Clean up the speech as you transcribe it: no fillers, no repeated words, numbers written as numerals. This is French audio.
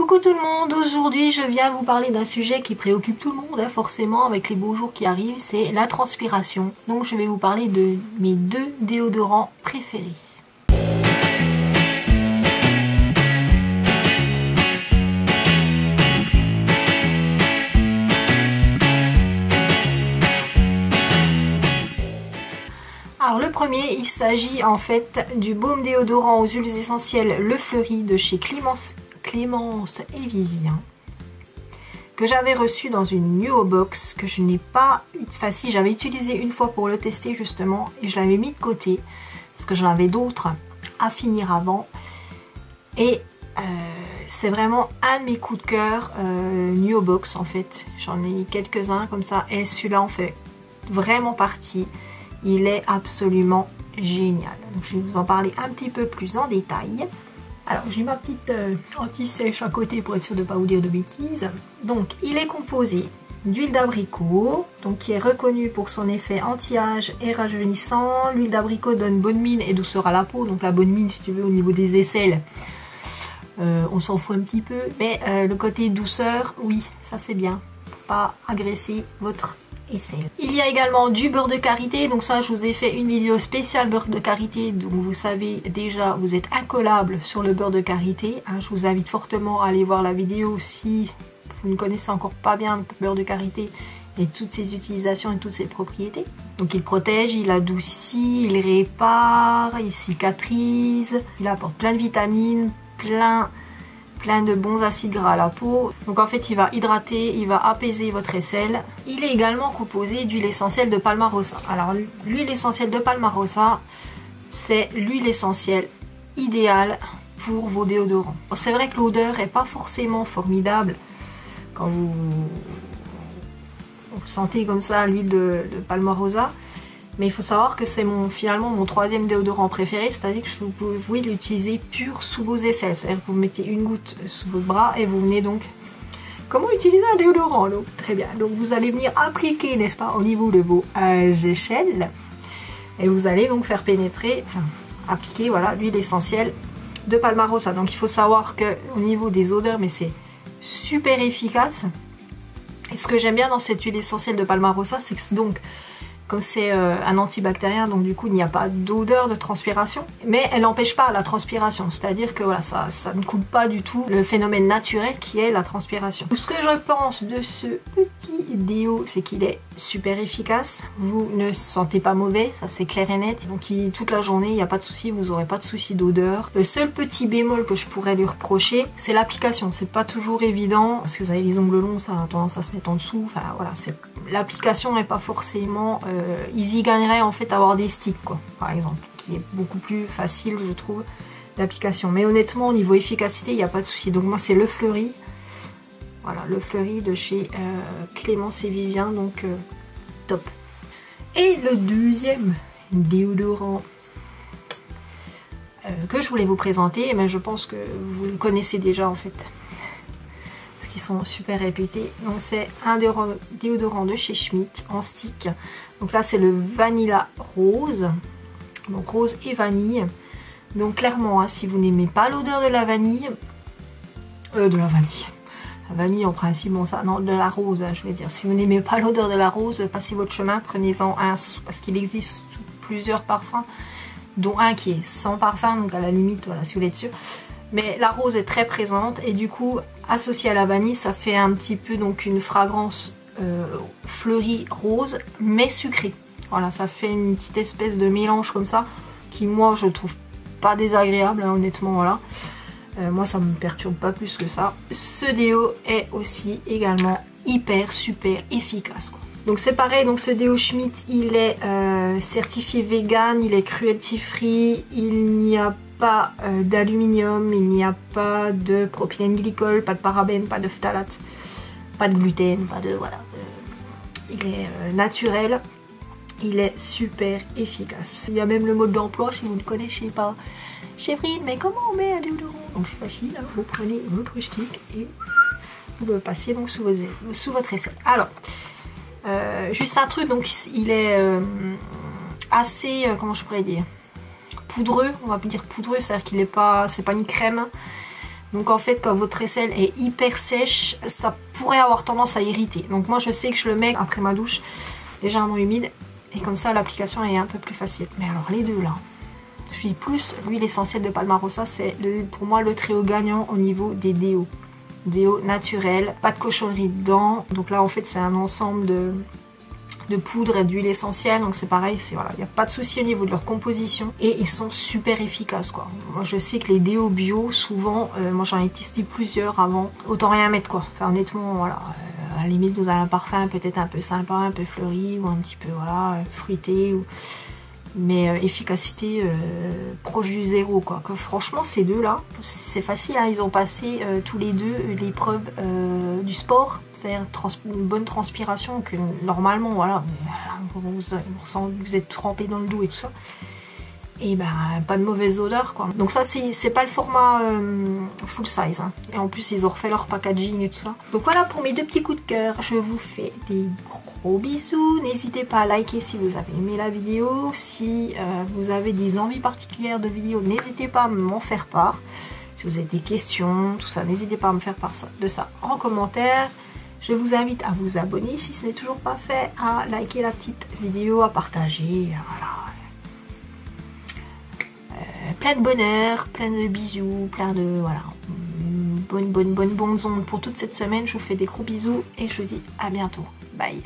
Coucou tout le monde, aujourd'hui je viens vous parler d'un sujet qui préoccupe tout le monde, forcément avec les beaux jours qui arrivent, c'est la transpiration. Donc je vais vous parler de mes deux déodorants préférés. Alors le premier, il s'agit en fait du baume déodorant aux huiles essentielles Le Fleuri de chez Clémence et Vivien, que j'avais reçu dans une Nuo Box, que je n'ai pas, enfin si, j'avais utilisé une fois pour le tester justement, et je l'avais mis de côté, parce que j'en avais d'autres à finir avant, et c'est vraiment un de mes coups de cœur, Nuo Box en fait, j'en ai quelques-uns comme ça, et celui-là en fait vraiment partie. Il est absolument génial. Donc, je vais vous en parler un petit peu plus en détail. Alors j'ai ma petite anti-sèche à côté pour être sûr de ne pas vous dire de bêtises. Donc il est composé d'huile d'abricot, donc qui est reconnue pour son effet anti-âge et rajeunissant. L'huile d'abricot donne bonne mine et douceur à la peau. Donc la bonne mine, si tu veux, au niveau des aisselles, on s'en fout un petit peu. Mais le côté douceur, oui, ça c'est bien. Pour pas agresser votre aisselle. Il y a également du beurre de karité, donc ça je vous ai fait une vidéo spéciale beurre de karité, donc vous savez déjà, vous êtes incollable sur le beurre de karité, hein, je vous invite fortement à aller voir la vidéo si vous ne connaissez encore pas bien le beurre de karité et toutes ses utilisations et toutes ses propriétés. Donc il protège, il adoucit, il répare, il cicatrise, il apporte plein de vitamines, plein de bons acides gras à la peau. Donc en fait il va hydrater, il va apaiser votre aisselle. Il est également composé d'huile essentielle de Palmarosa. Alors l'huile essentielle de Palmarosa, c'est l'huile essentielle idéale pour vos déodorants. C'est vrai que l'odeur n'est pas forcément formidable quand vous sentez comme ça l'huile de Palmarosa. Mais il faut savoir que c'est finalement mon troisième déodorant préféré, c'est-à-dire que vous pouvez l'utiliser pur sous vos aisselles. C'est-à-dire que vous mettez une goutte sous votre bras et vous venez donc... Comment utiliser un déodorant donc? Très bien, donc vous allez venir appliquer, n'est-ce pas, au niveau de vos aisselles. Et vous allez donc faire pénétrer, enfin appliquer, voilà, l'huile essentielle de Palmarosa. Donc il faut savoir qu'au niveau des odeurs, mais c'est super efficace. Et ce que j'aime bien dans cette huile essentielle de Palmarosa, c'est que donc... Comme c'est un antibactérien, donc du coup il n'y a pas d'odeur de transpiration, mais elle n'empêche pas la transpiration, c'est-à-dire que voilà, ça ne coupe pas du tout le phénomène naturel qui est la transpiration. Ce que je pense de ce petit déo, c'est qu'il est super efficace, vous ne sentez pas mauvais, ça c'est clair et net, donc toute la journée il n'y a pas de souci, vous n'aurez pas de souci d'odeur. Le seul petit bémol que je pourrais lui reprocher, c'est l'application, c'est pas toujours évident, parce que vous avez les ongles longs, ça a tendance à se mettre en dessous, enfin voilà, l'application n'est pas forcément... ils y gagneraient en fait à avoir des sticks quoi, par exemple, qui est beaucoup plus facile je trouve l'application, mais honnêtement au niveau efficacité il n'y a pas de souci. Donc moi c'est Le Fleuri, voilà, Le Fleuri de chez Clémence et Vivien, donc top. Et le deuxième déodorant que je voulais vous présenter, mais je pense que vous le connaissez déjà en fait, qui sont super réputés. Donc c'est un déodorant de chez Schmitt en stick. Donc là c'est le Vanilla Rose, donc rose et vanille. Donc clairement hein, si vous n'aimez pas l'odeur de la vanille, la vanille en principe, bon ça, non, de la rose hein, je vais dire, si vous n'aimez pas l'odeur de la rose, passez votre chemin, prenez-en un, parce qu'il existe plusieurs parfums, dont un qui est sans parfum, donc à la limite voilà, si vous voulez sûr. Mais la rose est très présente et du coup associée à la vanille ça fait un petit peu donc une fragrance fleurie rose mais sucrée. Voilà, ça fait une petite espèce de mélange comme ça qui moi je trouve pas désagréable hein, honnêtement, voilà. Moi ça me perturbe pas plus que ça. Ce déo est aussi également hyper super efficace quoi. Donc c'est pareil, donc ce déo Schmitt il est certifié vegan, il est cruelty free, il n'y a pas d'aluminium, il n'y a pas de propylène glycol, pas de parabènes, pas de phtalate, pas de gluten, pas de voilà. Il est naturel, il est super efficace. Il y a même le mode d'emploi si vous ne connaissez pas. Chèvrine, mais comment on met un déodorant? Donc c'est facile, hein, vous prenez votre stick et vous le passez donc sous votre aisselle. Alors, juste un truc, donc il est assez, comment je pourrais dire, poudreux, on va dire poudreux, c'est-à-dire qu'il est pas, c'est pas une crème. Donc en fait quand votre aisselle est hyper sèche, ça pourrait avoir tendance à irriter. Donc moi je sais que je le mets après ma douche légèrement humide et comme ça l'application est un peu plus facile. Mais alors les deux là, je suis plus l'huile essentielle de Palmarosa, c'est pour moi le très haut gagnant au niveau des déos. Déo naturel, pas de cochonnerie dedans. Donc là en fait c'est un ensemble de poudre et d'huile essentielle, donc c'est pareil, voilà, il n'y a pas de souci au niveau de leur composition et ils sont super efficaces quoi. Moi je sais que les déos bio souvent, moi j'en ai testé plusieurs avant, autant rien mettre quoi. Enfin honnêtement voilà, à la limite vous avez un parfum peut-être un peu sympa, un peu fleuri ou un petit peu voilà fruité ou... mais efficacité proche du zéro quoi. Que franchement ces deux là c'est facile hein, ils ont passé tous les deux l'épreuve du sport, c'est-à-dire une bonne transpiration que normalement voilà vous êtes trempé dans le dos et tout ça et ben pas de mauvaise odeur quoi. Donc ça c'est pas le format full size hein. Et en plus ils ont refait leur packaging et tout ça. Donc voilà pour mes deux petits coups de cœur, je vous fais des gros bisous, n'hésitez pas à liker si vous avez aimé la vidéo, si vous avez des envies particulières de vidéos n'hésitez pas à m'en faire part, si vous avez des questions tout ça n'hésitez pas à me faire part de ça en commentaire. Je vous invite à vous abonner si ce n'est toujours pas fait, à liker la petite vidéo, à partager, voilà. Plein de bonheur, plein de bisous, plein de voilà, bonnes ondes pour toute cette semaine. Je vous fais des gros bisous et je vous dis à bientôt. Bye.